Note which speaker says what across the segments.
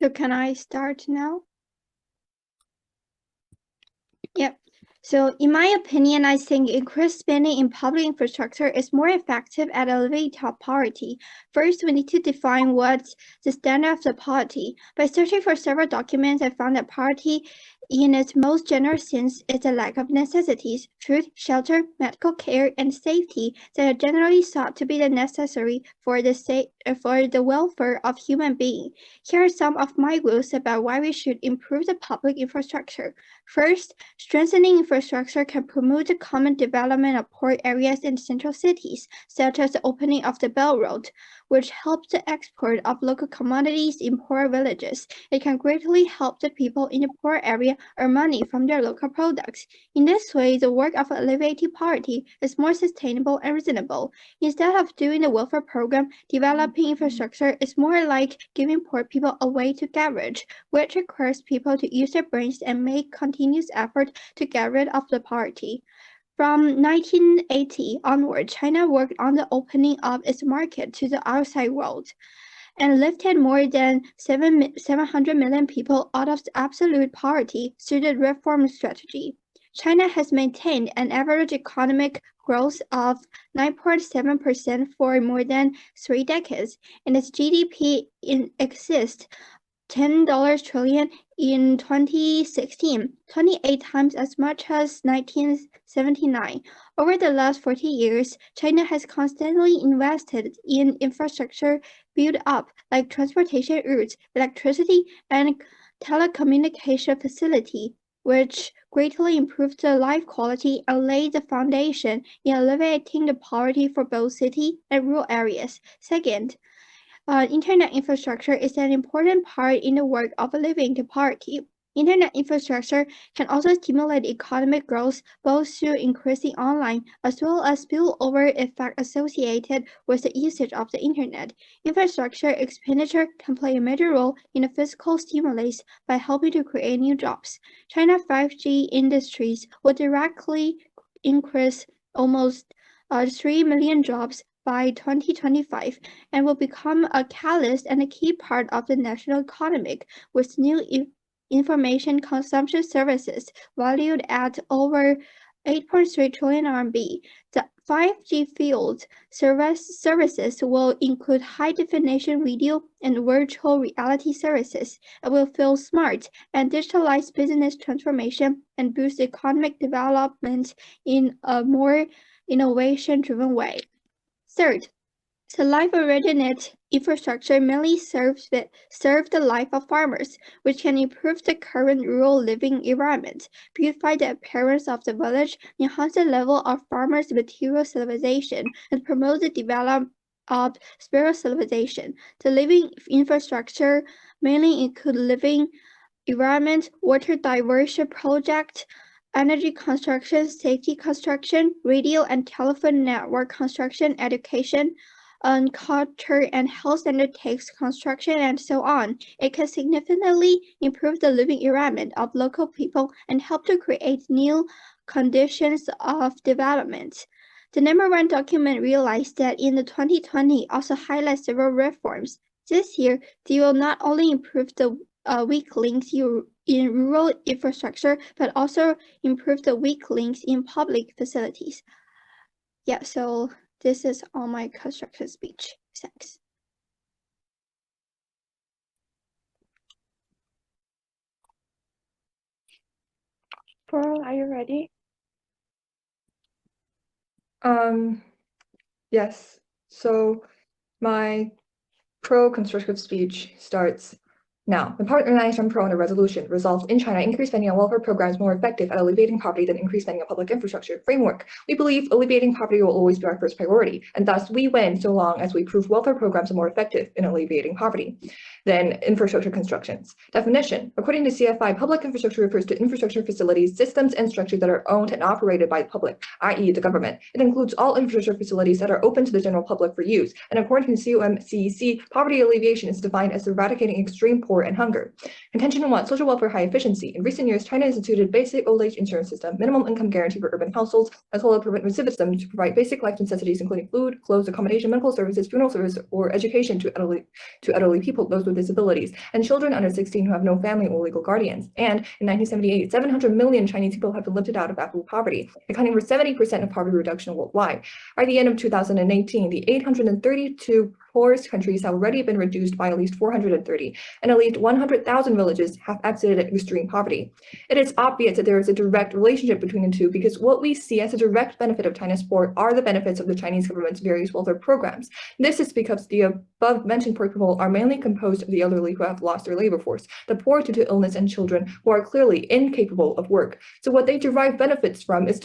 Speaker 1: So can I start now? Yep. So in my opinion, I think increased spending in public infrastructure is more effective at alleviating poverty. First, we need to define what's the standard of the poverty. By searching for several documents, I found that poverty in its most general sense is a lack of necessities, food, shelter, medical care, and safety that are generally thought to be the necessary for the welfare of human beings. Here are some of my views about why we should improve the public infrastructure. First, strengthening infrastructure can promote the common development of poor areas in central cities, such as the opening of the Belt Road, which helps the export of local commodities in poor villages. It can greatly help the people in the poor area earn money from their local products. In this way, the work of alleviating poverty is more sustainable and reasonable. Instead of doing the welfare program, developing infrastructure is more like giving poor people a way to get rich, which requires people to use their brains and make continuous effort to get rid of the poverty. From 1980 onward, China worked on the opening of its market to the outside world and lifted more than 700 million people out of absolute poverty through the reform strategy. China has maintained an average economic growth of 9.7% for more than 3 decades, and its GDP exceeds $10 trillion in 2016, 28 times as much as 1979. Over the last 40 years, China has constantly invested in infrastructure built up like transportation routes, electricity, and telecommunication facility, which greatly improved the life quality and laid the foundation in alleviating the poverty for both city and rural areas. Second, internet infrastructure is an important part in the work of alleviating poverty. Internet infrastructure can also stimulate economic growth both through increasing online as well as spillover effect associated with the usage of the internet. Infrastructure expenditure can play a major role in the fiscal stimulus by helping to create new jobs. China's 5G industries will directly increase almost 3 million jobs by 2025 and will become a catalyst and a key part of the national economy with new information consumption services valued at over 8.3 trillion RMB. The 5G field services will include high-definition video and virtual reality services. It will feel smart and digitalize business transformation and boost economic development in a more innovation-driven way. Third, the life-oriented infrastructure mainly serves the life of farmers, which can improve the current rural living environment, beautify the appearance of the village, enhance the level of farmers' material civilization, and promote the development of spiritual civilization. The living infrastructure mainly include living environment, water diversion project, energy construction, safety construction, radio and telephone network construction, education, culture and health undertakes construction, and so on. It can significantly improve the living environment of local people and help to create new conditions of development. The #1 document realized that in the 2020 also highlights several reforms. This year, they will not only improve the weak links in rural infrastructure, but also improve the weak links in public facilities. Yeah, so this is all my construction speech. Thanks.
Speaker 2: Pearl, are you ready? Yes. So my pro-constructive speech starts now. The Part 97 Pro on the resolution resolves in China increased spending on welfare programs more effective at alleviating poverty than increased spending on public infrastructure framework. We believe alleviating poverty will always be our first priority, and thus we win so long as we prove welfare programs are more effective in alleviating poverty than infrastructure constructions. Definition: according to CFI, public infrastructure refers to infrastructure facilities, systems, and structures that are owned and operated by the public, i.e. the government. It includes all infrastructure facilities that are open to the general public for use. And according to COMCEC, poverty alleviation is defined as eradicating extreme poverty poor, and hunger. Contention 1, social welfare high efficiency. In recent years, China instituted basic old age insurance system, minimum income guarantee for urban households, as well as recidivism to provide basic life necessities, including food, clothes, accommodation, medical services, funeral service, or education to elderly people, those with disabilities, and children under 16 who have no family or legal guardians. And in 1978, 700 million Chinese people have been lifted out of absolute poverty, accounting for 70% of poverty reduction worldwide. By the end of 2018, the 832 poorest countries have already been reduced by at least 430, and at least 100,000 villages have exited extreme poverty. It is obvious that there is a direct relationship between the two because what we see as a direct benefit of China's poor are the benefits of the Chinese government's various welfare programs. This is because the above-mentioned poor people are mainly composed of the elderly who have lost their labor force, the poor due to illness, and children who are clearly incapable of work. So what they derive benefits from is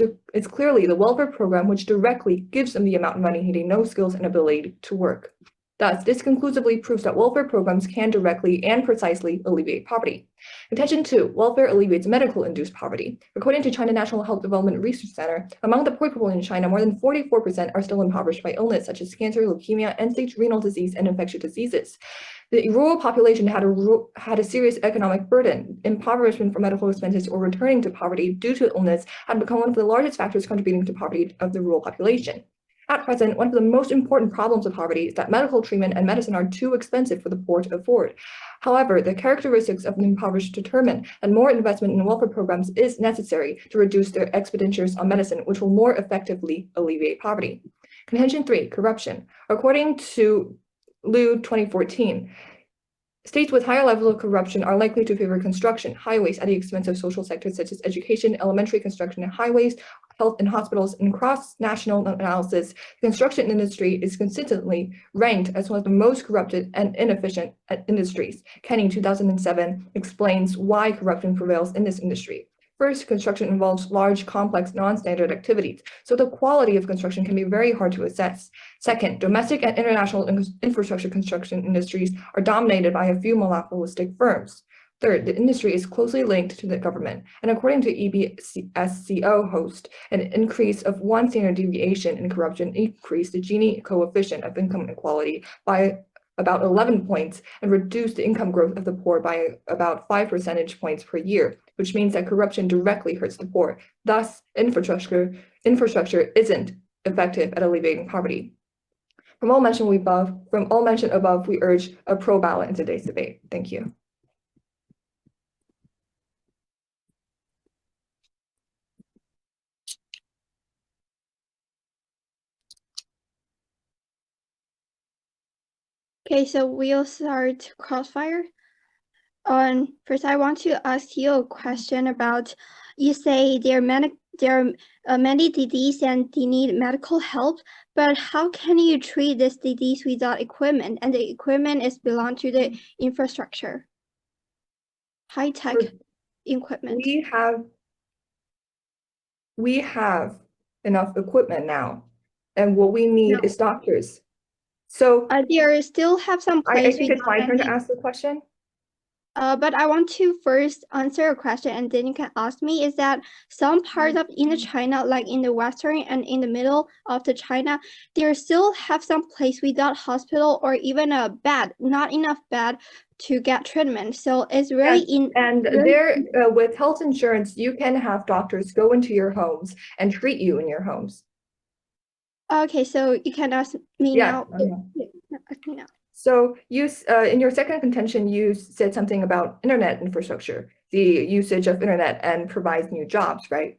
Speaker 2: clearly the welfare program, which directly gives them the amount of money needing no skills and ability to work. Thus, this conclusively proves that welfare programs can directly and precisely alleviate poverty. Contention 2, welfare alleviates medical-induced poverty. According to China National Health Development Research Center, among the poor people in China, more than 44% are still impoverished by illness such as cancer, leukemia, end-stage renal disease, and infectious diseases. The rural population had a serious economic burden. Impoverishment from medical expenses or returning to poverty due to illness had become one of the largest factors contributing to poverty of the rural population. At present, one of the most important problems of poverty is that medical treatment and medicine are too expensive for the poor to afford. However, the characteristics of the impoverished determine that more investment in welfare programs is necessary to reduce their expenditures on medicine, which will more effectively alleviate poverty. Contention 3, corruption. According to Liu 2014, states with higher levels of corruption are likely to favor construction, highways at the expense of social sectors such as education, elementary construction, and highways, health and hospitals. In cross-national analysis, the construction industry is consistently ranked as one of the most corrupted and inefficient industries. Kenny, 2007, explains why corruption prevails in this industry. First, construction involves large, complex, non-standard activities, so the quality of construction can be very hard to assess. Second, domestic and international infrastructure construction industries are dominated by a few monopolistic firms. Third, the industry is closely linked to the government, and according to EBSCO host, an increase of 1 standard deviation in corruption increased the Gini coefficient of income inequality by about 11 points and reduced the income growth of the poor by about 5 percentage points per year, which means that corruption directly hurts the poor. Thus, infrastructure isn't effective at alleviating poverty. From all mentioned above, we urge a pro ballot in today's debate. Thank you.
Speaker 1: Okay, so we'll start Crossfire. First, I want to ask you a question about, you say there are many diseases and they need medical help, but how can you treat this disease without equipment? And the equipment is belong to the infrastructure, high-tech equipment.
Speaker 2: We have enough equipment now, and what we need is doctors. So
Speaker 1: there still have some place.
Speaker 2: I think it's my turn to ask the question.
Speaker 1: But I want to first answer a question and then you can ask me, is that some parts of in China, like in the western and in the middle of the China, there still have some place without hospital or even a bed, not enough bed to get treatment. So it's really
Speaker 2: with health insurance, you can have doctors go into your homes and treat you in your homes.
Speaker 1: Okay, so you can ask me now. Ask me now.
Speaker 2: So you, in your second contention, you said something about internet infrastructure, the usage of internet and provides new jobs, right?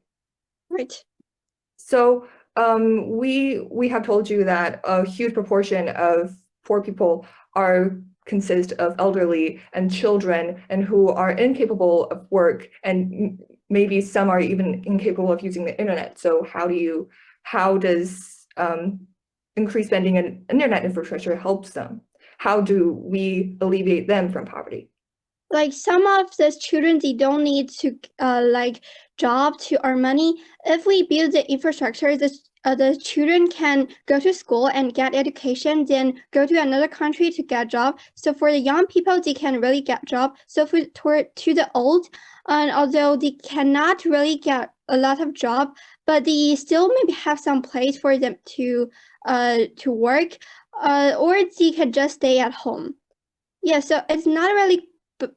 Speaker 1: Right.
Speaker 2: So we have told you that a huge proportion of poor people consist of elderly and children and who are incapable of work, and maybe some are even incapable of using the internet. So how does increased spending in internet infrastructure helps them? How do we alleviate them from poverty?
Speaker 1: Like some of the children, they don't need to like job to earn money. If we build the infrastructure, the children can go to school and get education, then go to another country to get job. So for the young people, they can really get job. So to the old, and although they cannot really get a lot of job, but they still maybe have some place for them to work, or they can just stay at home. Yeah, so it's not really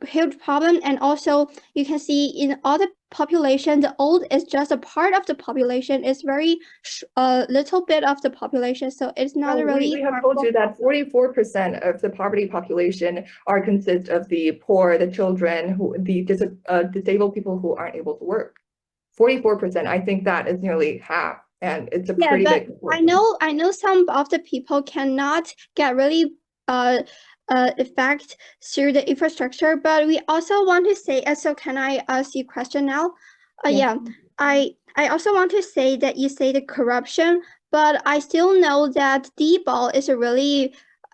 Speaker 1: huge problem. And also you can see in all the population, the old is just a part of the population. It's very little bit of the population, so it's not really.
Speaker 2: We have told you that 44% of the poverty population consist of the poor, the children, the disabled people who aren't able to work. 44%. I think that is nearly half, and it's a pretty big proportion.
Speaker 1: I know some of the people cannot get really effect through the infrastructure, but we also want to say, so can I ask you a question now?
Speaker 2: Yes.
Speaker 1: I also want to say that you say the corruption, but I still know that D-ball is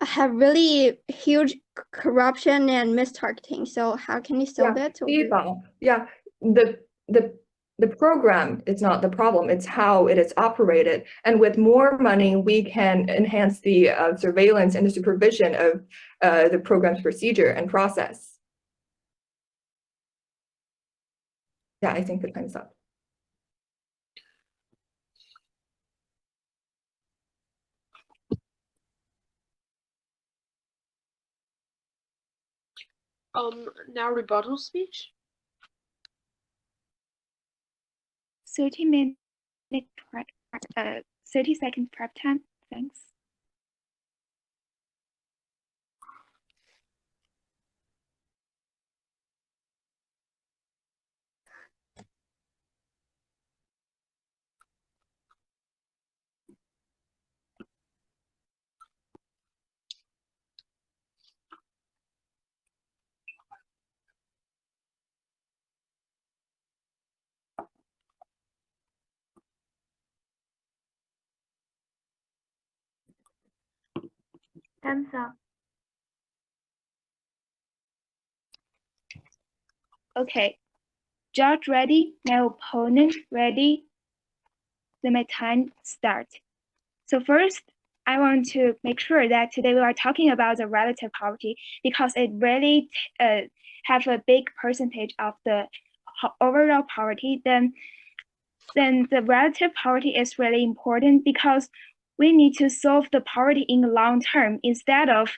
Speaker 1: have really huge corruption and mistargeting. So how can you solve it?
Speaker 2: D-ball. Yeah, the program is not the problem, it's how it is operated. And with more money, we can enhance the surveillance and the supervision of the program's procedure and process. Yeah, I think the time's up.
Speaker 3: Now rebuttal speech.
Speaker 4: 30 seconds prep time. Thanks. Thumbs up. Okay, judge ready, my opponent ready, then my time start. So first, I want to make sure that today we are talking about the relative poverty because it really have a big percentage of the overall poverty. Then the relative poverty is really important because we need to solve the poverty in the long term instead of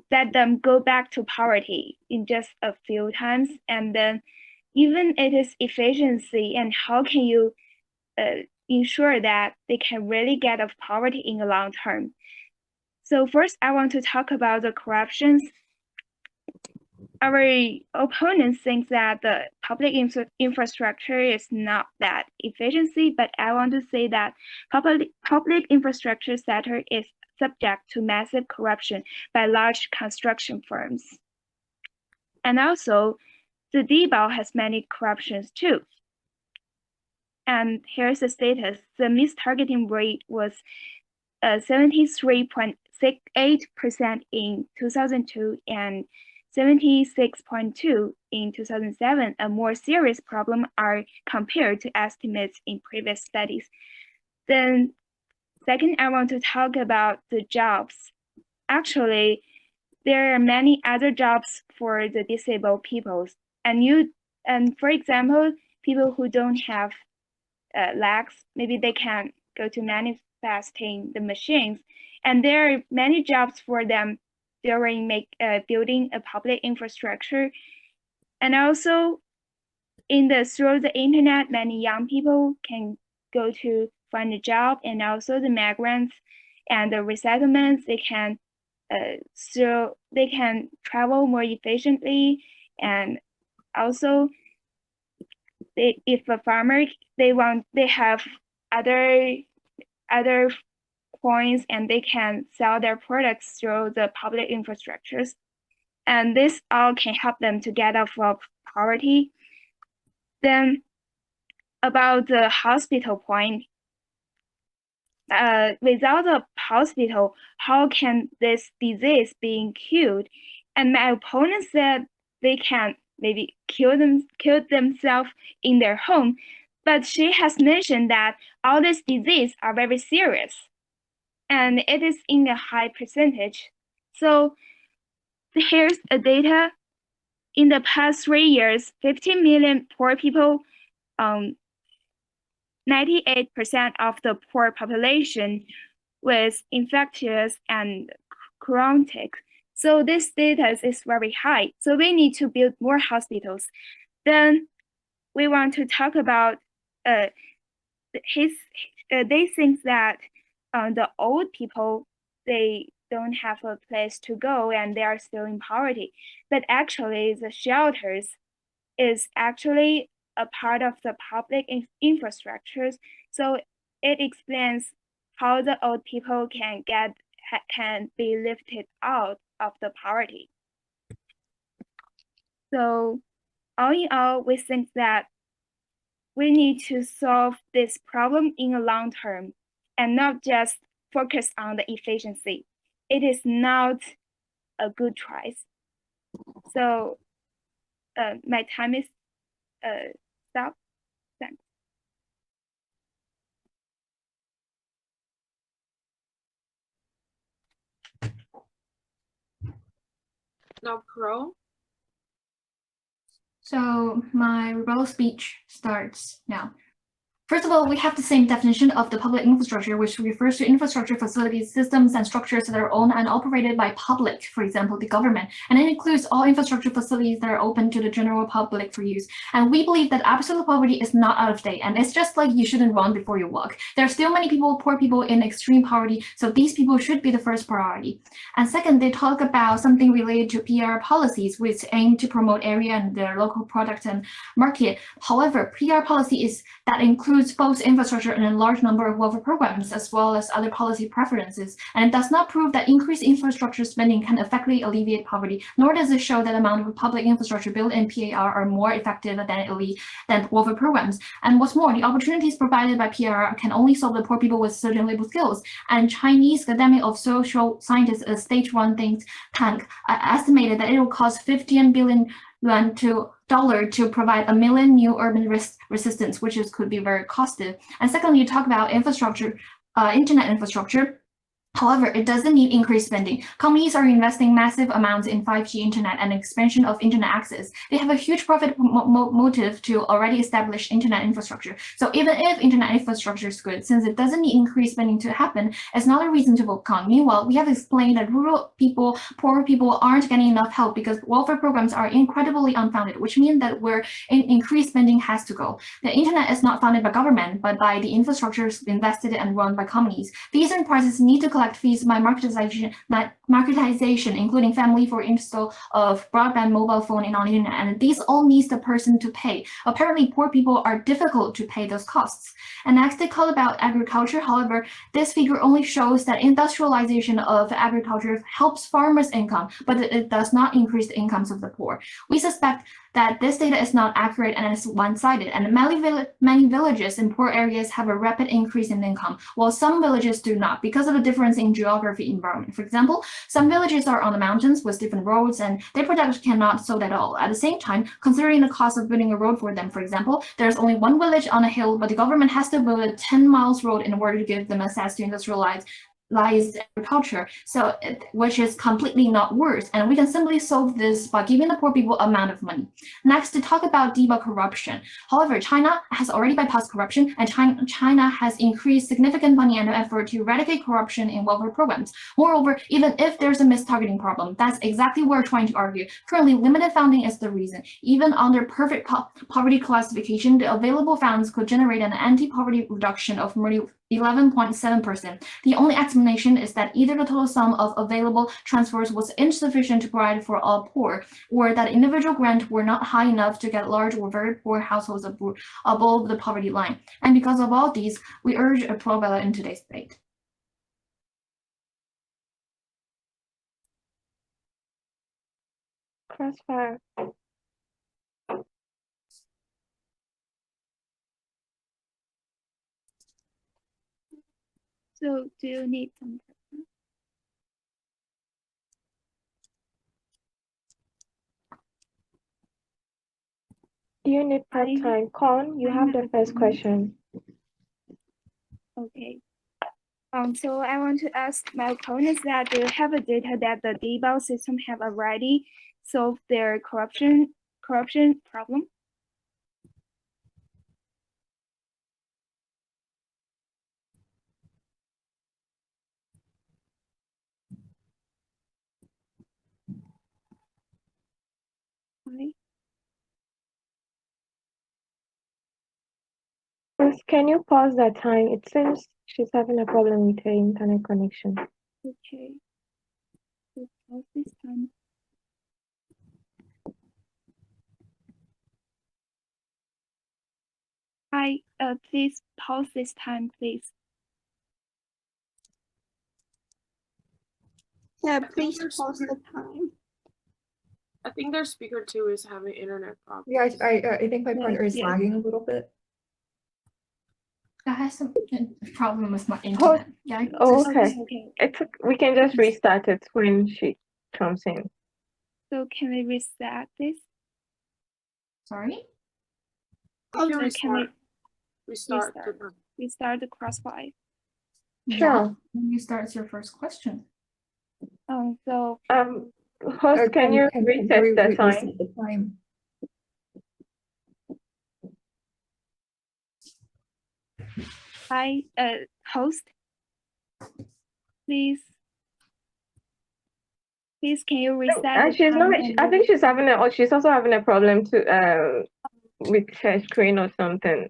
Speaker 4: let them go back to poverty in just a few times. And then even it is efficiency and how can you ensure that they can really get off poverty in the long term. So first, I want to talk about the corruptions. Our opponents think that the public infrastructure is not that efficiency, but I want to say that public infrastructure sector is subject to massive corruption by large construction firms. And also, the D-ball has many corruptions too. And here's the status. The mistargeting rate was 73.68% in 2002 and 76.2% in 2007. A more serious problem are compared to estimates in previous studies. Then second, I want to talk about the jobs. Actually, there are many other jobs for the disabled people. And for example, people who don't have legs, maybe they can go to manifesting the machines. And there are many jobs for them during building a public infrastructure. And also through the internet, many young people can go to find a job, and also the migrants and the resettlements, they can travel more efficiently. And also if a farmer, they have other coins and they can sell their products through the public infrastructures. And this all can help them to get off of poverty. Then about the hospital point, without a hospital, how can this disease being cured? And my opponent said they can maybe kill themselves in their home, but she has mentioned that all these diseases are very serious, and it is in a high percentage. So here's a data. In the past 3 years, 15 million poor people, 98% of the poor population with infectious and chronic. So this status is very high. So we need to build more hospitals. Then we want to talk about they think that the old people, they don't have a place to go and they are still in poverty. But actually the shelters is actually a part of the public infrastructures. So it explains how the old people can be lifted out of the poverty. So all in all, we think that we need to solve this problem in a long term and not just focus on the efficiency. It is not a good choice. So my time is stop. Thanks.
Speaker 3: Now Pro.
Speaker 5: So my rebuttal speech starts now. First of all, we have the same definition of the public infrastructure, which refers to infrastructure facilities, systems, and structures that are owned and operated by public, for example, the government. And it includes all infrastructure facilities that are open to the general public for use. And we believe that absolute poverty is not out of date. And it's just like you shouldn't run before you walk. There are still many people, poor people in extreme poverty. So these people should be the first priority. And second, they talk about something related to PR policies, which aim to promote area and their local product and market. However, PR policy is that includes both infrastructure and a large number of welfare programs, as well as other policy preferences. And it does not prove that increased infrastructure spending can effectively alleviate poverty, nor does it show that amount of public infrastructure built in PAR are more effective than welfare programs. And what's more, the opportunities provided by PAR can only solve the poor people with certain labor skills. And Chinese Academy of Social Sciences, a state-run think tank, estimated that it will cost 15 billion yuan to provide 1 million new urban resistance, which could be very costly. And secondly, you talk about infrastructure, internet infrastructure. However, it doesn't need increased spending. Companies are investing massive amounts in 5G internet and expansion of internet access. They have a huge profit motive to already established internet infrastructure. So even if internet infrastructure is good, since it doesn't need increased spending to happen, it's not a reason to vote con. Meanwhile, we have explained that rural people, poor people aren't getting enough help because welfare programs are incredibly unfounded, which means that where increased spending has to go. The internet is not funded by government, but by the infrastructures invested and run by companies. These enterprises need to collect fees by marketization, including family for install of broadband mobile phone and on the internet, and these all needs the person to pay. Apparently, poor people are difficult to pay those costs. And next, they call about agriculture. However, this figure only shows that industrialization of agriculture helps farmers' income, but it does not increase the incomes of the poor. We suspect that this data is not accurate and is one-sided, and many villages in poor areas have a rapid increase in income, while some villages do not because of the difference in geography environment. For example, some villages are on the mountains with different roads and their production cannot sold at all. At the same time, considering the cost of building a road for them, for example, there's only one village on a hill, but the government has to build a 10 miles road in order to give them access to industrialized agriculture, so which is completely not worse, and we can simply solve this by giving the poor people amount of money. Next, to talk about debug corruption. However, China has already bypassed corruption, and China has increased significant money and effort to eradicate corruption in welfare programs. Moreover, even if there's a mistargeting problem, that's exactly what we're trying to argue. Currently, limited funding is the reason. Even under perfect poverty classification, the available funds could generate an anti-poverty reduction of nearly 11.7%. The only explanation is that either the total sum of available transfers was insufficient to provide for all poor, or that individual grants were not high enough to get large or very poor households above the poverty line. And because of all these, we urge a pro ballot in today's debate.
Speaker 6: Crossfire.
Speaker 4: So do you need some?
Speaker 6: Do you need part-time? Con, you have the first question.
Speaker 4: Okay. So I want to ask my opponents that do you have a data that the debug system have already solved their corruption problem?
Speaker 6: Can you pause that time? It seems she's having a problem with her internet connection.
Speaker 4: Okay. So pause this time. Hi, please pause this time, please.
Speaker 1: Yeah,
Speaker 3: think
Speaker 1: please
Speaker 3: there's
Speaker 1: pause the
Speaker 3: weird-
Speaker 1: time.
Speaker 3: I think their speaker too is having internet problems.
Speaker 2: Yeah, I think my partner is
Speaker 4: yeah.
Speaker 2: lagging a little bit.
Speaker 5: I have some problem with my internet. Yeah,
Speaker 6: Oh,
Speaker 5: just-
Speaker 6: okay.
Speaker 4: Okay.
Speaker 6: We can just restart it when she comes in.
Speaker 4: So can we reset this?
Speaker 5: Sorry.
Speaker 3: We can
Speaker 1: Oh,
Speaker 3: restart.
Speaker 4: Restart.
Speaker 3: the-
Speaker 4: Restart the Crossfire.
Speaker 6: Sure.
Speaker 5: You start your first question.
Speaker 4: So
Speaker 6: Host, can you reset the
Speaker 2: reset
Speaker 6: time?
Speaker 2: the time?
Speaker 4: hi, host, please can you reset the
Speaker 6: She's
Speaker 4: time?
Speaker 6: not. I think she's having she's also having a problem to with her screen or something.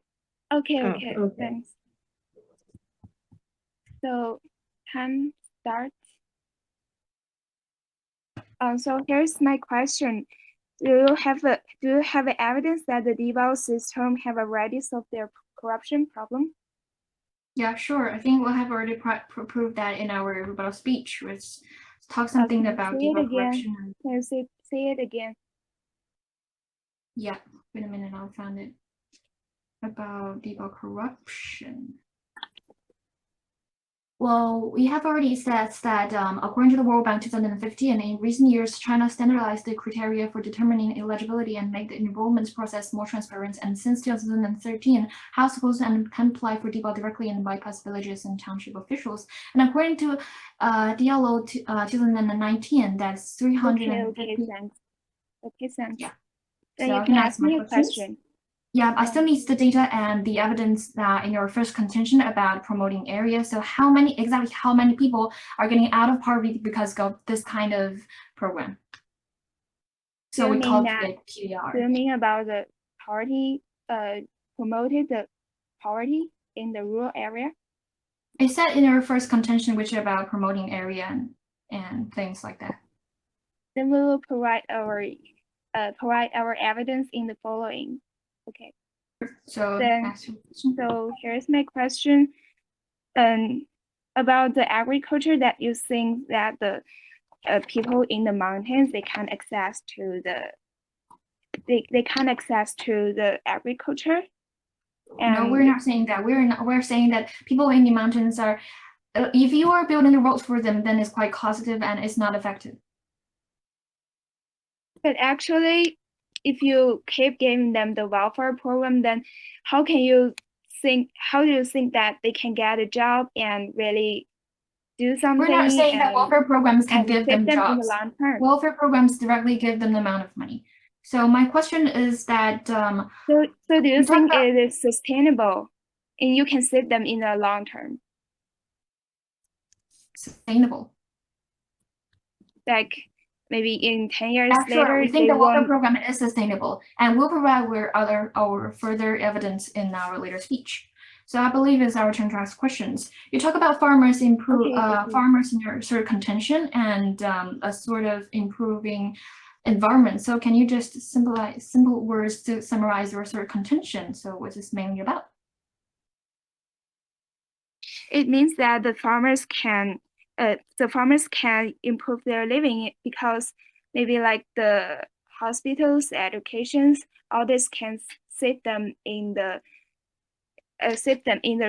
Speaker 4: Okay,
Speaker 6: Oh,
Speaker 4: okay,
Speaker 2: okay.
Speaker 4: thanks. So time starts. So here's my question. Do you have evidence that the deval system have already solved their corruption problem?
Speaker 5: Yeah, sure. I think we have already proved that in our rebuttal speech, which talks something
Speaker 4: Okay,
Speaker 5: about
Speaker 4: say it
Speaker 5: deval
Speaker 4: again.
Speaker 5: corruption.
Speaker 4: Can you say it again?
Speaker 5: Yeah, wait a minute, I found it. About deval corruption. Well, we have already said that according to the World Bank 2015, in recent years, China standardized the criteria for determining eligibility and make the enrollment process more transparent. And since 2013, households can apply for deval directly and bypass villages and township officials. And according to DLO 2019, that's 350.
Speaker 4: Okay, thanks. Okay, thanks.
Speaker 5: Yeah.
Speaker 4: Then
Speaker 5: So
Speaker 4: you
Speaker 5: I
Speaker 4: can
Speaker 5: can
Speaker 4: ask
Speaker 5: ask my
Speaker 4: me a
Speaker 5: questions?
Speaker 4: question.
Speaker 5: Yeah, I still need the data and the evidence in your first contention about promoting area. So exactly how many people are getting out of poverty because of this kind of program? So
Speaker 4: Do
Speaker 5: we
Speaker 4: you
Speaker 5: call
Speaker 4: mean
Speaker 5: it
Speaker 4: Do you
Speaker 5: PDR.
Speaker 4: mean about the party promoted the poverty in the rural area?
Speaker 5: It said in your first contention, which is about promoting area and things like that.
Speaker 4: Then we will provide our evidence in the following. Okay.
Speaker 5: So
Speaker 4: Then-
Speaker 5: ask your question.
Speaker 4: So here's my question. About the agriculture, that you think that the people in the mountains, they can't access to the agriculture.
Speaker 5: No, we're not saying that. We're saying that people in the mountains are. If you are building the roads for them, then it's quite causative and it's not effective.
Speaker 4: But actually, if you keep giving them the welfare program, then how do you think that they can get a job and really do something?
Speaker 5: We're not saying that
Speaker 4: and-
Speaker 5: welfare programs can
Speaker 4: and
Speaker 5: give
Speaker 4: save
Speaker 5: them
Speaker 4: them in the
Speaker 5: jobs.
Speaker 4: long term?
Speaker 5: Welfare programs directly give them the amount of money. So my question is that
Speaker 4: So do you
Speaker 5: we talk
Speaker 4: think
Speaker 5: about-
Speaker 4: it is sustainable and you can save them in the long term?
Speaker 5: sustainable.
Speaker 4: Like maybe in 10 years
Speaker 5: Yeah, sure.
Speaker 4: later,
Speaker 5: We think
Speaker 4: they
Speaker 5: the welfare
Speaker 4: won't.
Speaker 5: program is sustainable, and we'll provide our further evidence in our later speech. So I believe it's our turn to ask questions. You talk about farmers
Speaker 4: Okay.
Speaker 5: farmers in your sort of contention and a sort of improving environment. So can you just simple words to summarize your sort of contention? So what's this mainly about?
Speaker 4: It means that the farmers can improve their living because maybe like the hospitals, educations, all this can save them in the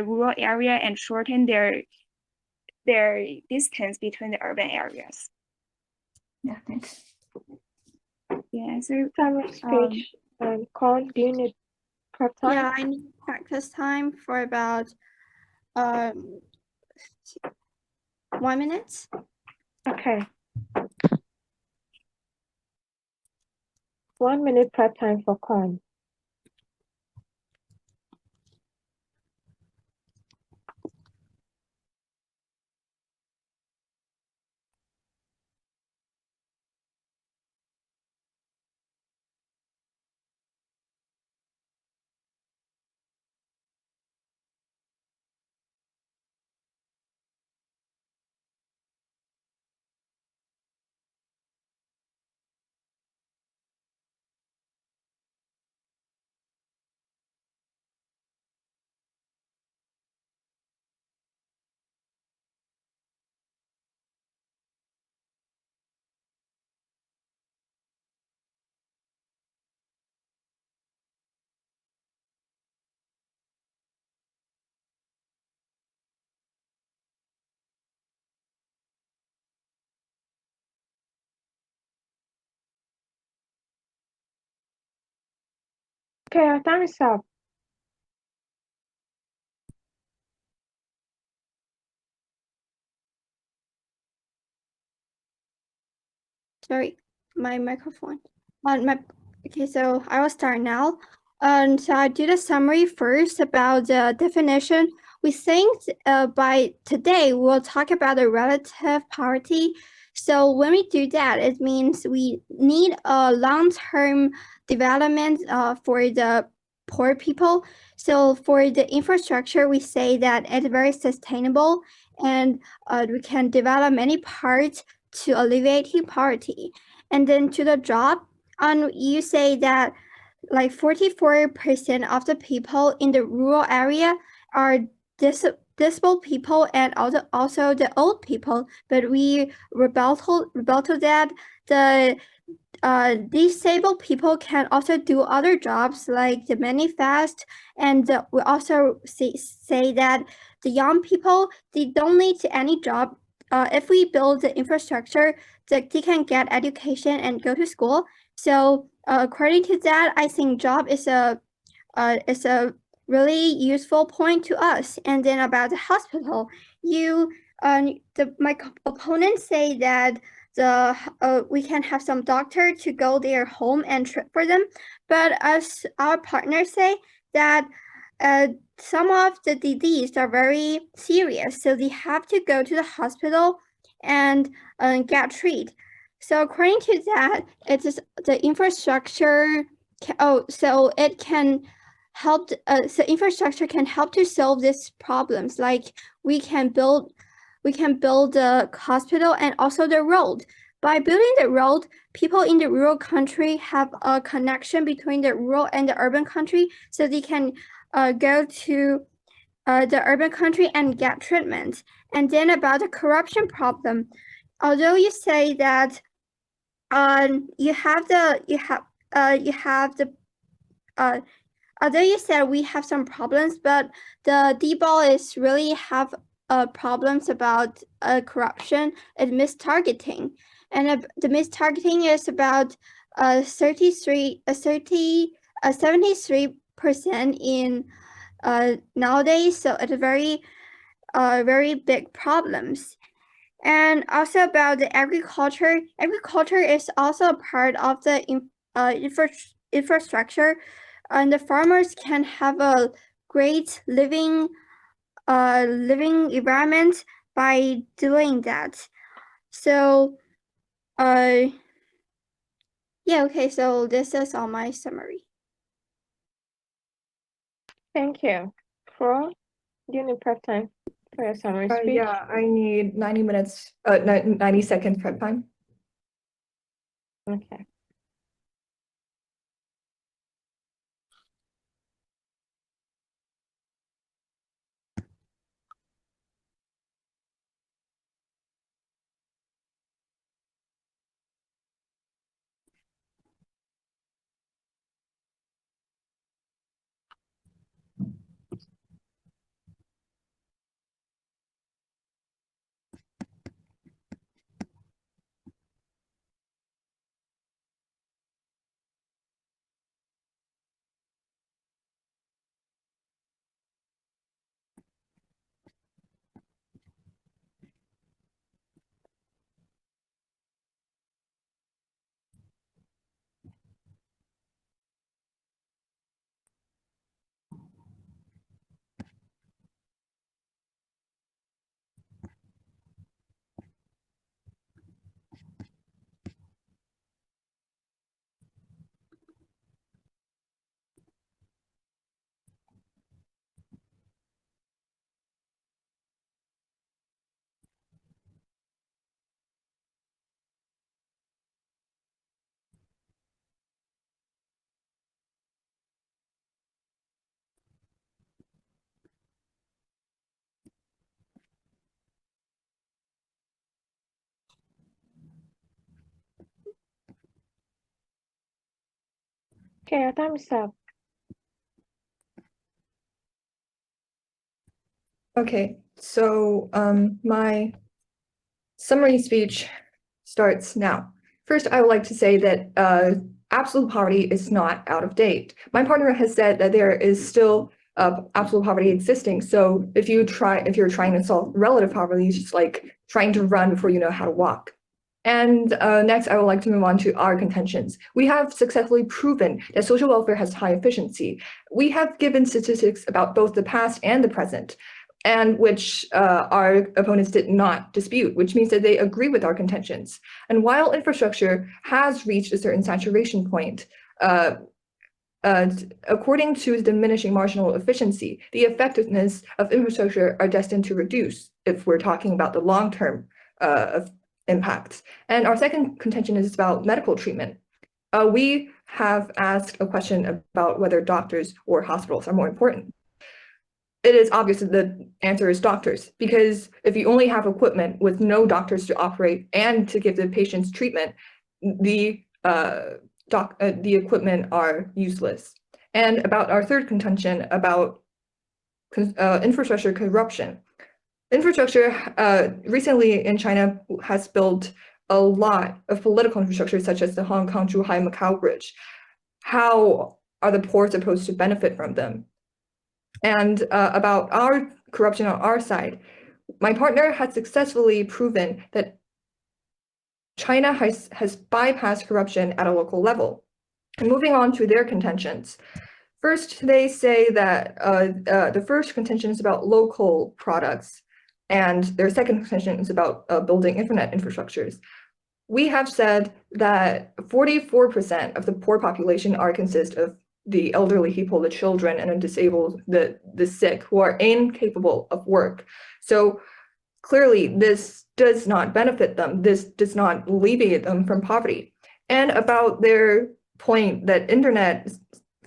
Speaker 4: rural area and shorten their distance between the urban areas.
Speaker 5: Yeah, thanks.
Speaker 4: Yeah, so
Speaker 6: Time of speech. Colin, do you need prep time?
Speaker 1: Yeah, I need practice time for about 1 minute.
Speaker 6: Okay. 1 minute prep time for Colin. Okay, our time is up.
Speaker 1: Sorry, my microphone. Okay, so I will start now. So I do the summary first about the definition. We think by today we'll talk about the relative poverty. So when we do that, it means we need a long-term development for the poor people. So for the infrastructure, we say that it's very sustainable and we can develop many parts to alleviating poverty. And then to the job, you say that like 44% of the people in the rural area are disabled people and also the old people. But we rebel to that. The disabled people can also do other jobs like the manifest, and we also say that the young people, they don't need any job. If we build the infrastructure, they can get education and go to school. So according to that, I think job is a really useful point to us. And then about the hospital, my opponents say that we can have some doctor to go their home and treat for them, but as our partners say that some of the diseases are very serious, so they have to go to the hospital and get treated. So according to that, it is the infrastructure. So it can help. So infrastructure can help to solve these problems. Like we can build the hospital and also the road. By building the road, people in the rural country have a connection between the rural and the urban country, so they can go to the urban country and get treatment. And then about the corruption problem, although you say that although you said we have some problems, but the D-ball is really have problems about corruption and mistargeting. And the mistargeting is about 73% in nowadays. So it's very big problems. And also about the agriculture. Agriculture is also a part of the infrastructure, and the farmers can have a great living environment by doing that. So yeah, okay, so this is all my summary.
Speaker 6: Thank you. Fro, do you need prep time for your summary speech?
Speaker 2: Yeah, I need 90 minutes, 90 seconds prep time.
Speaker 6: Okay. Okay, our time is up.
Speaker 2: Okay, so my summary speech starts now. First, I would like to say that absolute poverty is not out of date. My partner has said that there is still absolute poverty existing. So if you're trying to solve relative poverty, it's just like trying to run before you know how to walk. And next, I would like to move on to our contentions. We have successfully proven that social welfare has high efficiency. We have given statistics about both the past and the present, and which our opponents did not dispute, which means that they agree with our contentions. And while infrastructure has reached a certain saturation point, according to diminishing marginal efficiency, the effectiveness of infrastructure are destined to reduce if we're talking about the long-term impacts. And our second contention is about medical treatment. We have asked a question about whether doctors or hospitals are more important. It is obvious that the answer is doctors, because if you only have equipment with no doctors to operate and to give the patients treatment, the equipment are useless. And about our third contention about infrastructure corruption. Infrastructure recently in China has built a lot of political infrastructure, such as the Hong Kong-Zhuhai-Macau Bridge. How are the poor supposed to benefit from them? And about our corruption on our side, my partner has successfully proven that China has bypassed corruption at a local level. And moving on to their contentions. First, they say that the first contention is about local products, and their second contention is about building internet infrastructures. We have said that 44% of the poor population consist of the elderly people, the children, and the disabled, the sick, who are incapable of work. So clearly, this does not benefit them. This does not alleviate them from poverty. And about their point that internet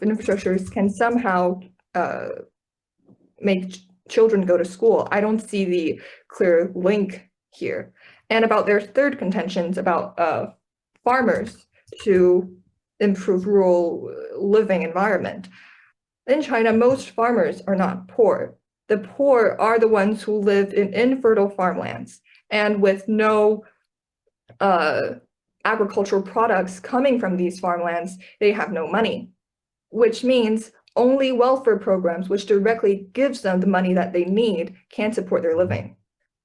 Speaker 2: infrastructures can somehow make children go to school, I don't see the clear link here. And about their third contentions about farmers to improve rural living environment. In China, most farmers are not poor. The poor are the ones who live in infertile farmlands, and with no agricultural products coming from these farmlands, they have no money, which means only welfare programs, which directly gives them the money that they need, can support their living.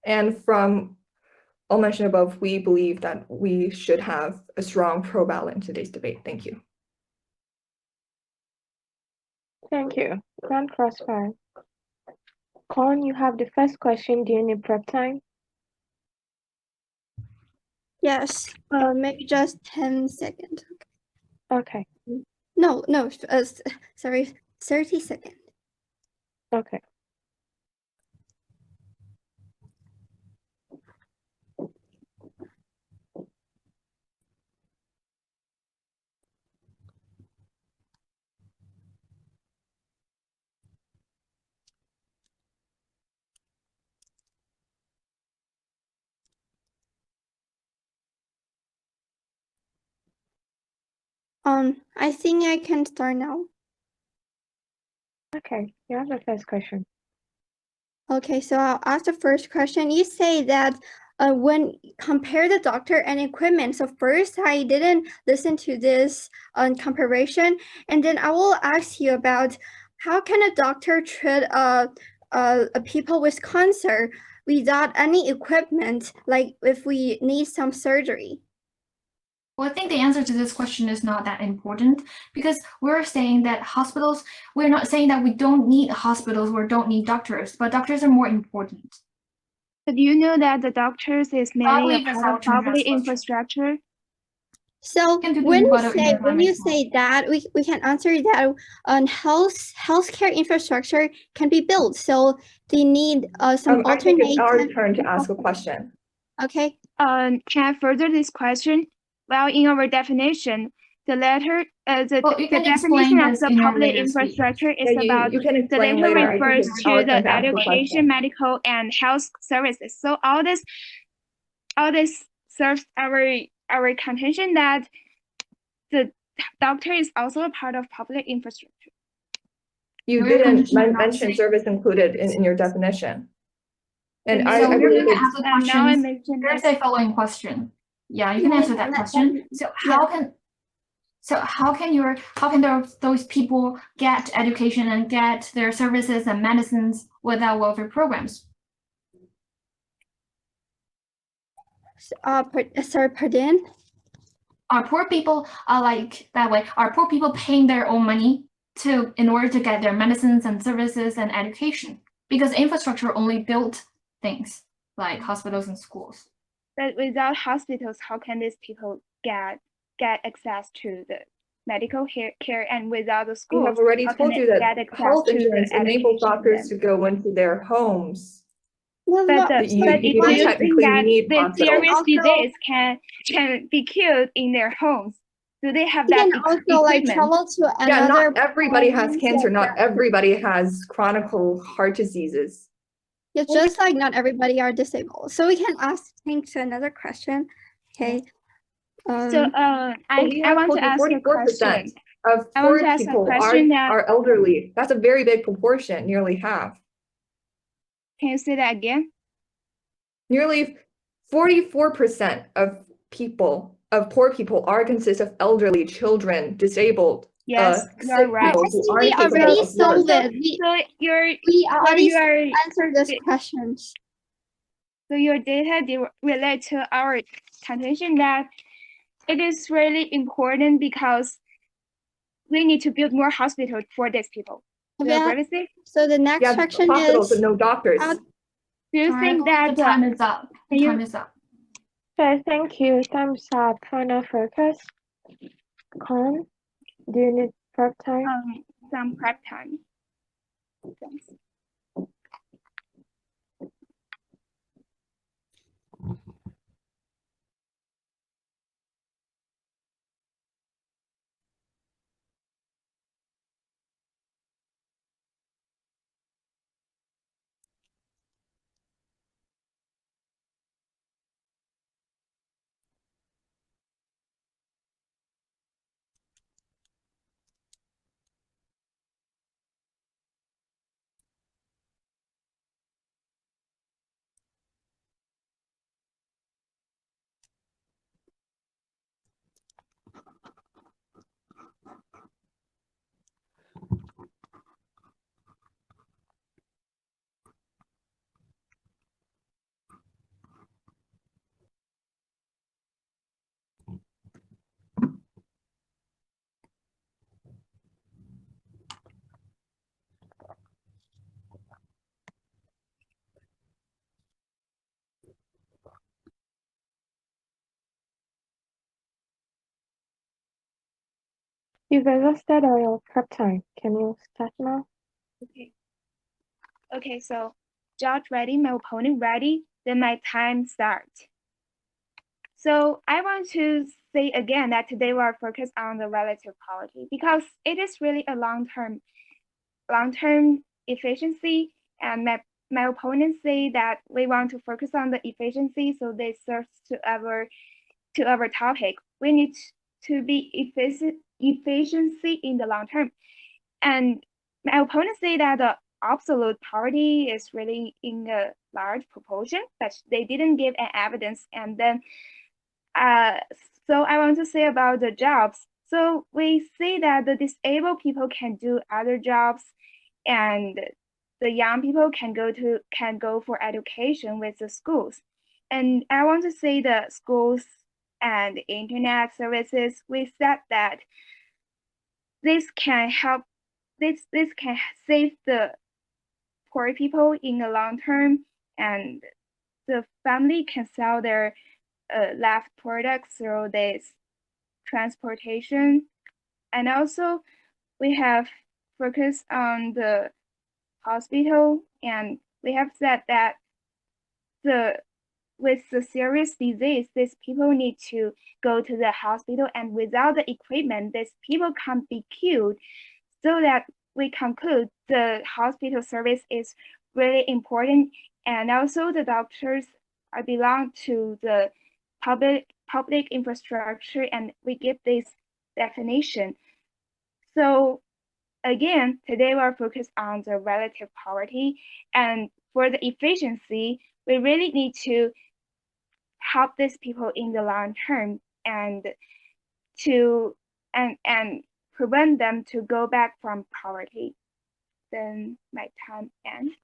Speaker 2: And from all mentioned above, we believe that we should have a strong pro-ballot in today's debate. Thank you.
Speaker 6: Thank you. Grand Crossfire. Corn, you have the first question. Do you need prep time?
Speaker 1: Yes, maybe just 10 seconds.
Speaker 6: Okay.
Speaker 1: No, sorry, 30 seconds.
Speaker 6: Okay.
Speaker 1: I think I can start now.
Speaker 6: Okay, you have the first question.
Speaker 1: Okay, so I'll ask the first question. You say that when compare the doctor and equipment. So first, I didn't listen to this comparison, and then I will ask you about how can a doctor treat people with cancer without any equipment, like if we need some surgery?
Speaker 5: Well, I think the answer to this question is not that important, because we're saying that hospitals, we're not saying that we don't need hospitals or don't need doctors, but doctors are more important.
Speaker 4: But do you know that the doctors is mainly a
Speaker 5: believe that's
Speaker 4: part of
Speaker 5: how to
Speaker 4: public
Speaker 5: ask question.
Speaker 4: infrastructure?
Speaker 1: So
Speaker 5: Can do
Speaker 1: when
Speaker 5: the
Speaker 1: you
Speaker 5: bottom
Speaker 1: say
Speaker 5: information.
Speaker 1: that, we can answer that healthcare infrastructure can be built. So they need some
Speaker 2: I think it's our
Speaker 1: alternative.
Speaker 2: turn to ask a question.
Speaker 1: Okay.
Speaker 4: Can I further this question? Well, in our definition, the letter, the
Speaker 5: Well, you can
Speaker 4: definition
Speaker 5: explain
Speaker 4: of
Speaker 5: this
Speaker 4: the
Speaker 5: in your
Speaker 4: public
Speaker 5: later speech.
Speaker 4: infrastructure is
Speaker 2: Yeah,
Speaker 4: about
Speaker 2: you can
Speaker 4: the
Speaker 2: explain
Speaker 4: letter
Speaker 2: later. I think
Speaker 4: refers
Speaker 2: it's
Speaker 4: to
Speaker 2: our
Speaker 4: the
Speaker 2: turn to ask the
Speaker 4: education,
Speaker 2: question.
Speaker 4: medical, and health services. So all this serves our contention that the doctor is also a part of public infrastructure.
Speaker 2: You
Speaker 5: Your
Speaker 2: didn't
Speaker 5: condition are not
Speaker 2: mention
Speaker 5: safe.
Speaker 2: service included in your definition. And
Speaker 4: So
Speaker 2: I
Speaker 5: we're
Speaker 2: believe
Speaker 5: going to
Speaker 2: it's
Speaker 5: ask the
Speaker 4: And now I
Speaker 5: questions.
Speaker 4: mentioned
Speaker 5: There's
Speaker 4: this.
Speaker 5: a following question. Yeah, you can answer that question. So how can So how can those people get education and get their services and medicines without welfare programs?
Speaker 1: Sorry, pardon?
Speaker 5: Are poor people like that way? Are poor people paying their own money in order to get their medicines and services and education? Because infrastructure only built things like hospitals and schools.
Speaker 4: But without hospitals, how can these people get access to the medical care? And without the
Speaker 2: We
Speaker 4: schools,
Speaker 2: have already
Speaker 4: how
Speaker 2: told
Speaker 4: can
Speaker 2: you
Speaker 4: they
Speaker 2: that
Speaker 4: get access
Speaker 2: health
Speaker 4: to the
Speaker 2: insurance enables
Speaker 4: education
Speaker 2: doctors
Speaker 4: then?
Speaker 2: to go into their homes.
Speaker 1: No,
Speaker 4: But
Speaker 1: no,
Speaker 2: you-
Speaker 4: but
Speaker 2: you
Speaker 4: do
Speaker 2: don't
Speaker 4: you think
Speaker 2: technically
Speaker 4: that
Speaker 2: need
Speaker 4: the
Speaker 2: hospitals.
Speaker 4: serious
Speaker 1: Also-
Speaker 4: disease can be cured in their homes? Do they have
Speaker 1: you
Speaker 4: that
Speaker 1: can also like
Speaker 4: equipment?
Speaker 1: travel to
Speaker 2: Yeah,
Speaker 1: another.
Speaker 2: not everybody has
Speaker 1: province,
Speaker 2: cancer,
Speaker 1: like
Speaker 2: not
Speaker 1: that.
Speaker 2: everybody has chronic heart diseases.
Speaker 1: It's just like not everybody are disabled. So we can think to another question. Okay.
Speaker 4: So I
Speaker 2: We have
Speaker 4: want
Speaker 2: told
Speaker 4: to
Speaker 2: you
Speaker 4: ask a
Speaker 2: 44%
Speaker 4: question.
Speaker 2: of
Speaker 4: I want
Speaker 2: poor
Speaker 4: to ask a
Speaker 2: people
Speaker 4: question that-
Speaker 2: are elderly. That's a very big proportion, nearly half.
Speaker 4: Can you say that again?
Speaker 2: Nearly 44% of poor people consist of elderly, children, disabled,
Speaker 4: Yes,
Speaker 2: sick
Speaker 4: you're right.
Speaker 2: people who aren't
Speaker 1: we
Speaker 2: capable
Speaker 1: already
Speaker 2: of work.
Speaker 1: solved it.
Speaker 4: So
Speaker 1: We already
Speaker 4: you are
Speaker 1: answered those questions.
Speaker 4: so your data relate to our contention that it is really important because we need to build more hospitals for these people. Do you
Speaker 1: Yeah.
Speaker 4: agree with me?
Speaker 1: So the next
Speaker 2: Yeah,
Speaker 1: section
Speaker 2: hospitals
Speaker 1: is
Speaker 2: but no doctors.
Speaker 1: how-
Speaker 4: Do you think that
Speaker 5: the time is up?
Speaker 4: can you-
Speaker 5: Time is up.
Speaker 6: Okay, thank you. Time's up. Final focus. Con, do you need prep time?
Speaker 4: some prep time? Thanks.
Speaker 6: You've exhausted all your prep time. Can you start now?
Speaker 4: Okay, so judge ready, my opponent ready, then my time starts. So I want to say again that today we are focused on the relative quality because it is really a long-term efficiency, and my opponents say that we want to focus on the efficiency, so they search to our topic. We need to be efficiency in the long term. And my opponents say that the absolute poverty is really in a large proportion, but they didn't give an evidence. And then, so I want to say about the jobs. So we say that the disabled people can do other jobs, and the young people can go for education with the schools. And I want to say the schools and internet services, we said that this can help, this can save the poor people in the long term, and the family can sell their left products through this transportation. And also we have focused on the hospital, and we have said that with the serious disease, these people need to go to the hospital, and without the equipment, these people can't be cured. So that we conclude the hospital service is really important, and also the doctors belong to the public infrastructure, and we give this definition. So again, today we're focused on the relative poverty, and for the efficiency, we really need to help these people in the long term, and and prevent them to go back from poverty. Then my time ends.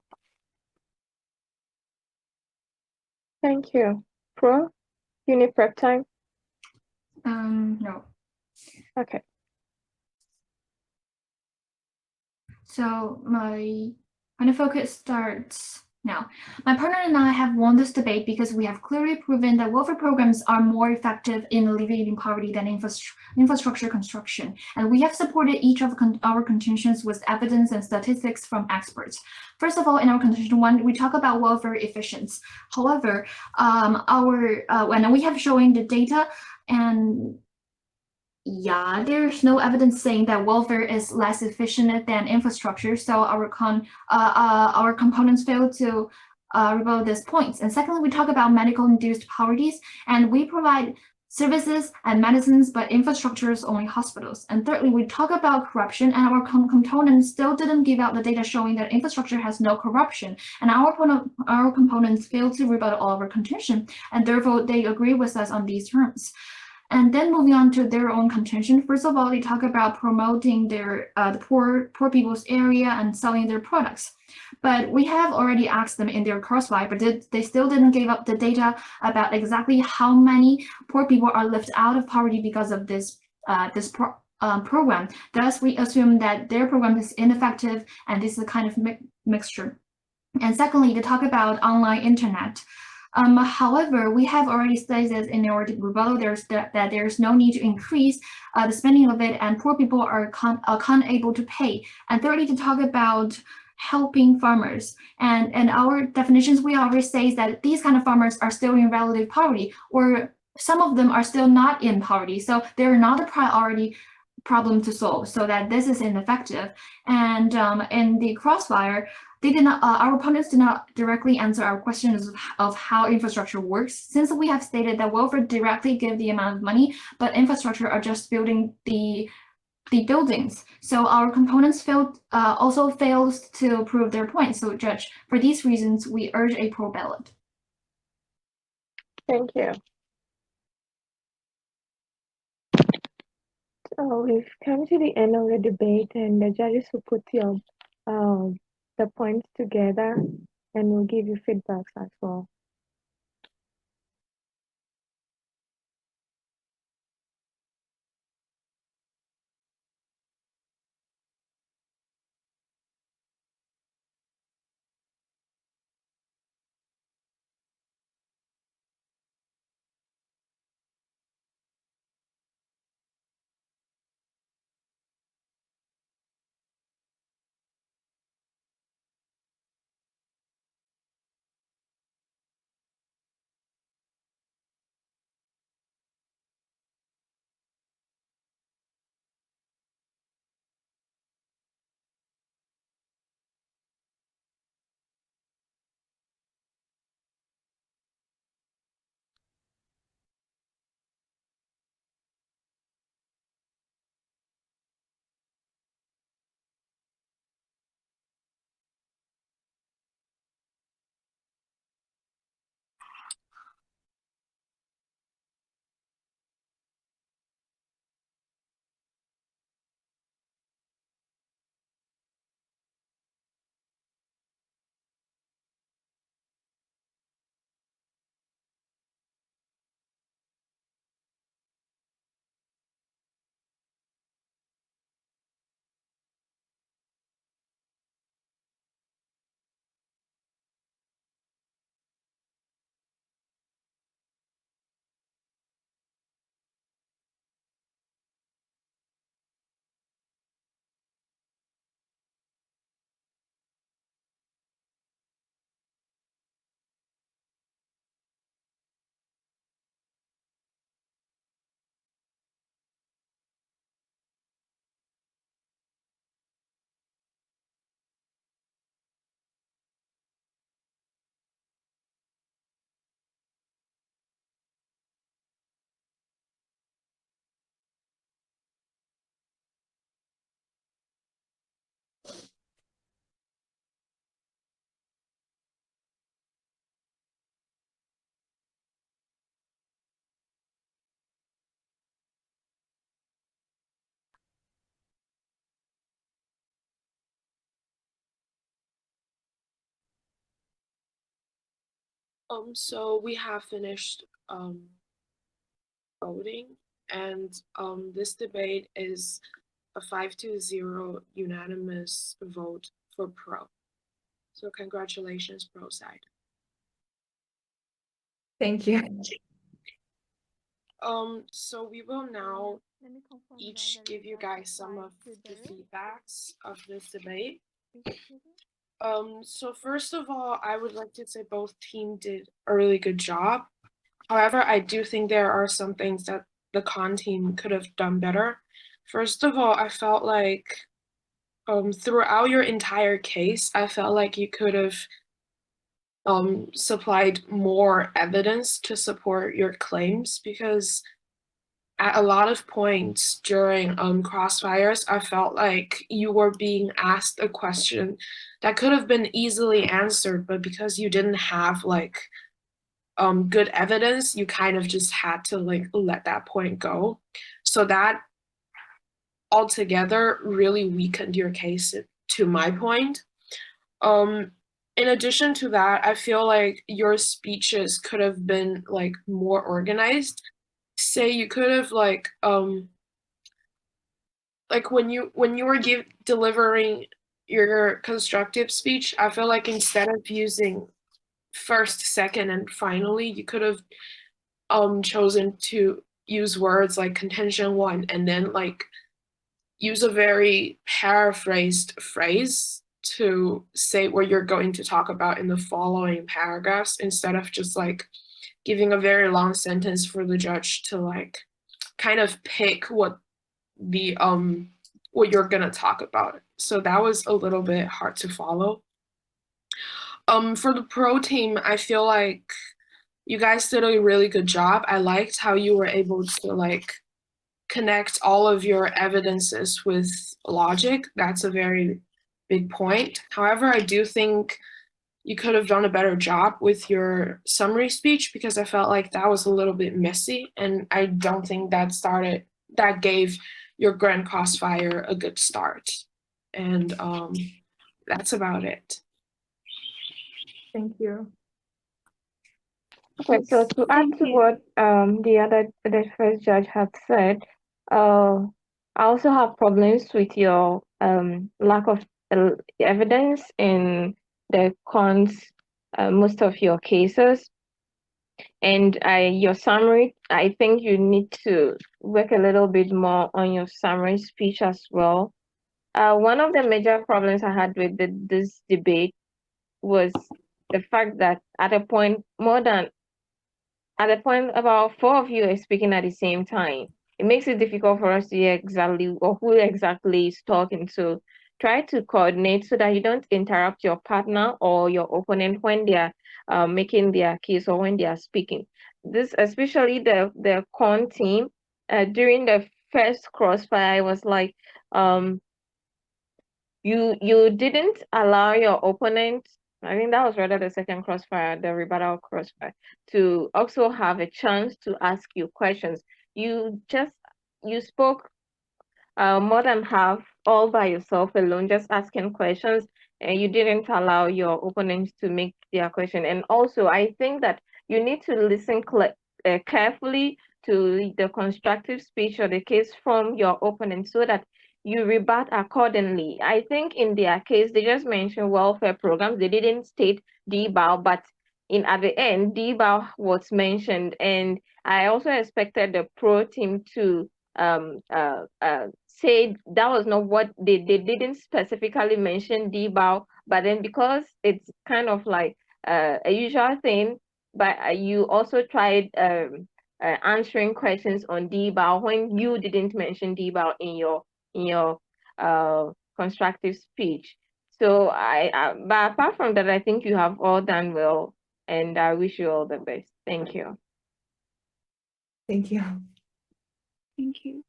Speaker 6: Thank you. Pro, you need prep time?
Speaker 5: No.
Speaker 6: Okay.
Speaker 5: So my focus starts now. My partner and I have won this debate because we have clearly proven that welfare programs are more effective in alleviating poverty than infrastructure construction. And we have supported each of our contentions with evidence and statistics from experts. First of all, in our contention 1, we talk about welfare efficiency. However, when we have shown the data, and yeah, there's no evidence saying that welfare is less efficient than infrastructure, so our components fail to rebut these points. And secondly, we talk about medical-induced poverty, and we provide services and medicines, but infrastructure is only hospitals. And thirdly, we talk about corruption, and our components still didn't give out the data showing that infrastructure has no corruption, and our components fail to rebut all of our contention, and therefore they agree with us on these terms. And then moving on to their own contention. First of all, they talk about promoting their the poor people's area and selling their products. But we have already asked them in their Crossfire, but they still didn't give up the data about exactly how many poor people are left out of poverty because of this program. Thus, we assume that their program is ineffective, and this is a kind of mixture. And secondly, they talk about online internet. However, we have already stated in our rebuttal that there's no need to increase the spending of it, and poor people are unable to pay. And thirdly, to talk about helping farmers. And our definitions, we always say that these kind of farmers are still in relative poverty, or some of them are still not in poverty. So they're not a priority problem to solve, so that this is ineffective. And in the Crossfire, they did not, our opponents did not directly answer our questions of how infrastructure works, since we have stated that welfare directly give the amount of money, but infrastructure are just building the buildings. So our components also fails to prove their point. So Judge, for these reasons, we urge a pro ballot.
Speaker 6: Thank you. So we've come to the end of the debate, and the judges will put the points together and will give you feedbacks as well.
Speaker 3: So we have finished voting, and this debate is a 5-0 unanimous vote for pro. So congratulations, pro side.
Speaker 2: Thank you.
Speaker 3: So we will now each give you guys some of the feedbacks of this debate. So first of all, I would like to say both teams did a really good job. However, I do think there are some things that the con team could have done better. First of all, I felt like throughout your entire case, I felt like you could have supplied more evidence to support your claims, because at a lot of points during Crossfires, I felt like you were being asked a question that could have been easily answered, but because you didn't have like good evidence, you kind of just had to like let that point go. So that altogether really weakened your case to my point. In addition to that, I feel like your speeches could have been like more organized. Say you could have like when you were delivering your constructive speech, I feel like instead of using first, second, and finally, you could have chosen to use words like contention one, and then like use a very paraphrased phrase to say what you're going to talk about in the following paragraphs, instead of just like giving a very long sentence for the judge to like kind of pick what the what you're gonna talk about. So that was a little bit hard to follow. For the pro team, I feel like you guys did a really good job. I liked how you were able to like connect all of your evidences with logic. That's a very big point. However, I do think you could have done a better job with your summary speech, because I felt like that was a little bit messy, and I don't think that gave your Grand Crossfire a good start. And that's about it.
Speaker 2: Thank you.
Speaker 6: Okay, so to add to what the first judge had said, I also have problems with your lack of evidence in the cons most of your cases. And your summary, I think you need to work a little bit more on your summary speech as well. One of the major problems I had with this debate was the fact that at a point about 4 of you are speaking at the same time. It makes it difficult for us to hear exactly or who exactly is talking. So try to coordinate so that you don't interrupt your partner or your opponent when they are making their case or when they are speaking. This, especially the con team, during the first crossfire, I was like, you didn't allow your opponent, I think that was rather the second crossfire, the rebuttal crossfire, to also have a chance to ask you questions. You spoke more than half all by yourself alone, just asking questions, and you didn't allow your opponents to make their question. And also, I think that you need to listen carefully to the constructive speech or the case from your opponent so that you rebut accordingly. I think in their case, they just mentioned welfare programs. They didn't state DBAL, but at the end, DBAL was mentioned. And I also expected the pro team to say that was not what they didn't specifically mention DBAL, but then because it's kind of like a usual thing, but you also tried answering questions on DBAL when you didn't mention DBAL in your constructive speech. So but apart from that, I think you have all done well, and I wish you all the best. Thank you.
Speaker 2: Thank you.
Speaker 4: Thank you.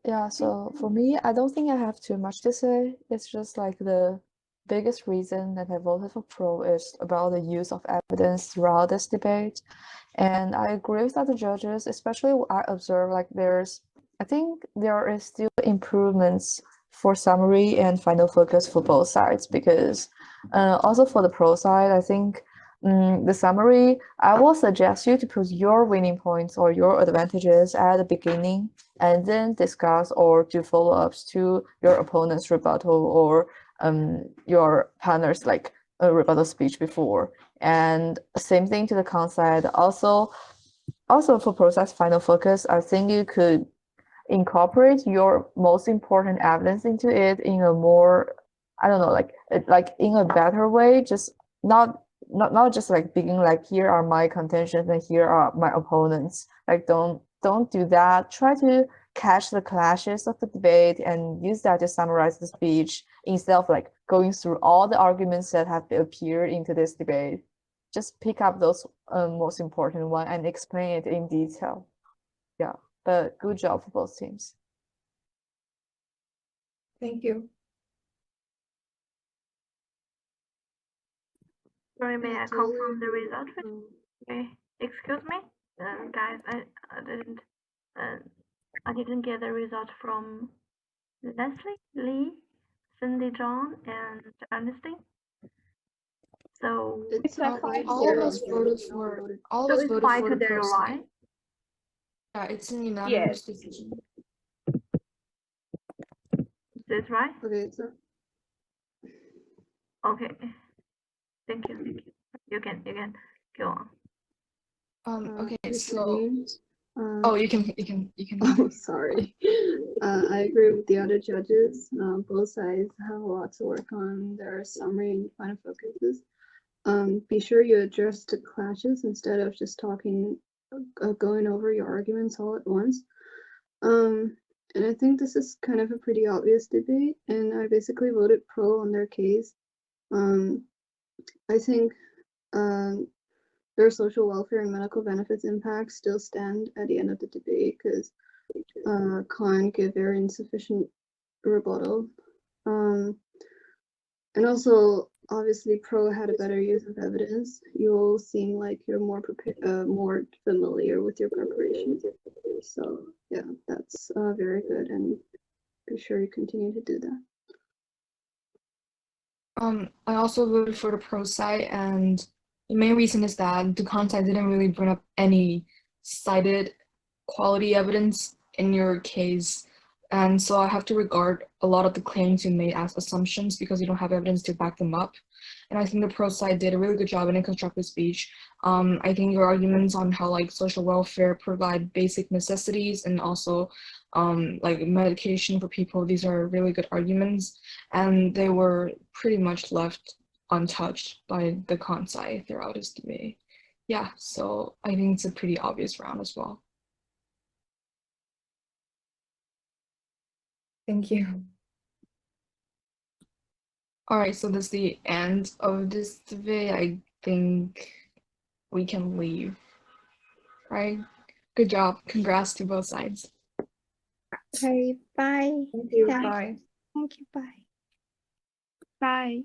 Speaker 7: Yeah, so for me, I don't think I have too much to say. It's just like the biggest reason that I voted for pro is about the use of evidence throughout this debate. And I agree with other judges, especially I observe like I think there is still improvements for summary and final focus for both sides, because also for the pro side, I think the summary, I will suggest you to put your winning points or your advantages at the beginning and then discuss or do follow-ups to your opponent's rebuttal or your partner's like a rebuttal speech before. And same thing to the con side. Also for process final focus, I think you could incorporate your most important evidence into it in a more, I don't know, like in a better way, just not just like being like, here are my contentions and here are my opponents. Like don't do that. Try to catch the clashes of the debate and use that to summarize the speech instead of like going through all the arguments that have appeared into this debate. Just pick up those most important one and explain it in detail. Yeah, but good job for both teams.
Speaker 2: Thank you.
Speaker 8: Sorry, may I confirm the result? Okay, excuse me, guys. I didn't get the result from Leslie, Lee, Cindy, John, and Ernestine. So
Speaker 2: It's
Speaker 8: all
Speaker 2: of us voted for the pro side.
Speaker 8: right?
Speaker 2: Yeah, it's an unanimous
Speaker 6: Yes.
Speaker 2: decision.
Speaker 8: Is this right?
Speaker 9: Okay, so
Speaker 8: Okay. Thank you. You can go on.
Speaker 2: Okay,
Speaker 9: Mr.
Speaker 2: so
Speaker 9: James,
Speaker 2: you can.
Speaker 9: oh, sorry. I agree with the other judges. Both sides have a lot to work on their summary and final focuses. Be sure you address the clashes instead of just talking, going over your arguments all at once. And I think this is kind of a pretty obvious debate, and I basically voted pro on their case. I think their social welfare and medical benefits impacts still stand at the end of the debate because con give very insufficient rebuttal. And also, obviously, pro had a better use of evidence. You all seem like you're more prepared, more familiar with your preparation. So yeah, that's very good, and be sure you continue to do that.
Speaker 2: I also voted for the pro side, and the main reason is that the con side didn't really bring up any cited quality evidence in your case, and so I have to regard a lot of the claims you made as assumptions because you don't have evidence to back them up. And I think the pro side did a really good job in a constructive speech. I think your arguments on how like social welfare provide basic necessities and also like medication for people, these are really good arguments, and they were pretty much left untouched by the con side throughout this debate. Yeah, so I think it's a pretty obvious round as well. Thank you. All right, so that's the end of this debate. I think we can leave, right? Good job. Congrats to both sides.
Speaker 1: Okay, bye.
Speaker 2: Thank you.
Speaker 1: Yeah.
Speaker 2: Bye.
Speaker 1: Thank you, bye.
Speaker 4: Bye.